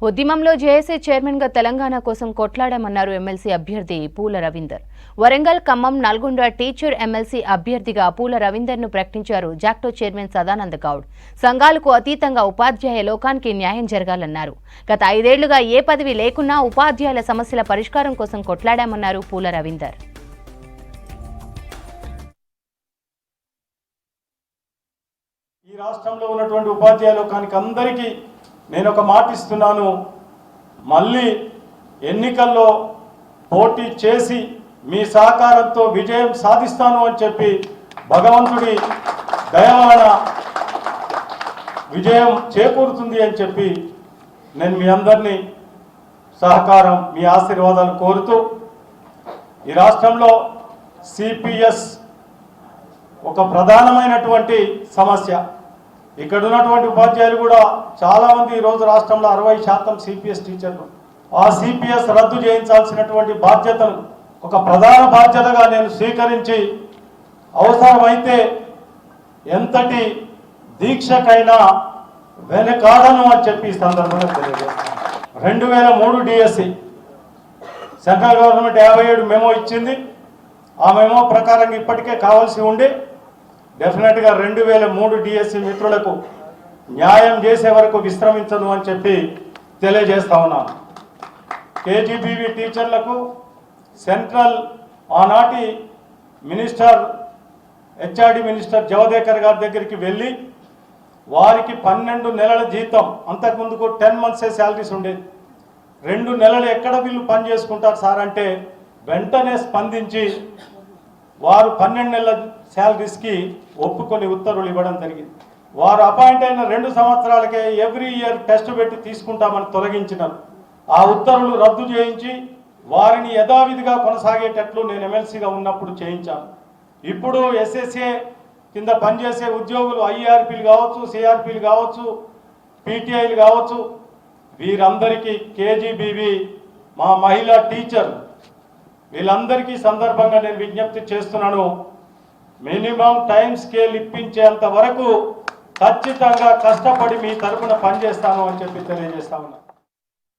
ఉద్యమంలో JAC chairman గా తెలంగాణ కోసం కొట్లాడామన్నారు ఎమ్మెల్సీ అభ్యర్థి పూల రవీందర్. వరంగల్, ఖమ్మం, నల్గొండ టీచర్ ఎమ్మెల్సీ అభ్యర్థిగా పూల రవీందర్ ను ప్రకటించారు జాక్టో చైర్మన్ సదానంద గౌడ్. సంఘాలకు అతీతంగా ఉపాధ్యాయ లోకానికి న్యాయం జరగాలన్నారు. గత 5 ఏళ్లుగా ఏ పదవి లేకున్నా ఉపాధ్యాయుల సమస్యల పరిష్కారం కోసం కొట్లాడామన్నారు పూల రవీందర్. ఈ రాష్ట్రంలో ఉన్నటువంటి ఉపాధ్యాయ లోకానికి అందరికీ నేను ఒక మాట ఇస్తున్నాను, మళ్ళీ ఎన్నికల్లో పోటీ చేసి మీ సహకారంతో విజయం సాధిస్తాను అని చెప్పి భగవంతుడి దయవలన విజయం చేకూరుతుంది అని చెప్పి నేను మీ అందరినీ సహకారం, మీ ఆశీర్వాదాలు కోరుతూ, ఈ రాష్ట్రంలో సిపిఎస్ ఒక ప్రధానమైనటువంటి సమస్య. ఇక్కడ ఉన్నటువంటి ఉపాధ్యాయులు కూడా చాలామంది ఈరోజు రాష్ట్రంలో 60% సిపిఎస్ టీచర్లు. ఆ సిపిఎస్ రద్దు చేయించాల్సినటువంటి బాధ్యతను ఒక ప్రధాన బాధ్యతగా నేను స్వీకరించి అవసరమైతే ఎంతటి దీక్షకైనా వెనకాడను అని చెప్పి ఈ సందర్భంగా తెలియజేస్తాను. 2003 డిఎస్సి సెంట్రల్ గవర్నమెంట్ 57 మెమో ఇచ్చింది. ఆ మెమో ప్రకారం ఇప్పటికే కావాల్సి ఉండి డెఫినెట్గా 2003 డిఎస్సి మిత్రులకు న్యాయం చేసే వరకు విశ్రమించను అని చెప్పి తెలియజేస్తా ఉన్నాను. కేజీబీవీ టీచర్లకు సెంట్రల్ ఆనాటి మినిస్టర్, హెచ్ఆర్డి మినిస్టర్ జవదేకర్ గారి దగ్గరికి వెళ్ళి వారికి 12 నెలల జీతం, అంతకుముందుకు 10 మంత్సే శాలరీస్ ఉండేది. 2 నెలలు ఎక్కడ వీళ్ళు పని చేసుకుంటారు సార్ అంటే వెంటనే స్పందించి వారు 12 నెలల శాలరీస్కి ఒప్పుకొని ఉత్తర్వులు ఇవ్వడం జరిగింది. వారు అపాయింట్ అయిన 2 సంవత్సరాలకే ఎవ్రీ ఇయర్ టెస్ట్ పెట్టి తీసుకుంటామని తొలగించినారు. ఆ ఉత్తర్వులు రద్దు చేయించి వారిని యథావిధిగా కొనసాగేటట్లు నేను ఎమ్మెల్సీగా ఉన్నప్పుడు చేయించాను. ఇప్పుడు ఎస్ఎస్ఏ కింద పనిచేసే ఉద్యోగులు ఐఆర్పీలు కావచ్చు, సిఆర్పీలు కావచ్చు, పీటీఐలు కావచ్చు, వీరందరికీ కేజీబీవీ మా మహిళా టీచర్ వీళ్ళందరికీ సందర్భంగా నేను విజ్ఞప్తి చేస్తున్నాను, మినిమం టైం స్కేల్ ఇప్పించేంత వరకు ఖచ్చితంగా కష్టపడి మీ తరఫున పనిచేస్తాను అని చెప్పి తెలియజేస్తా ఉన్నా.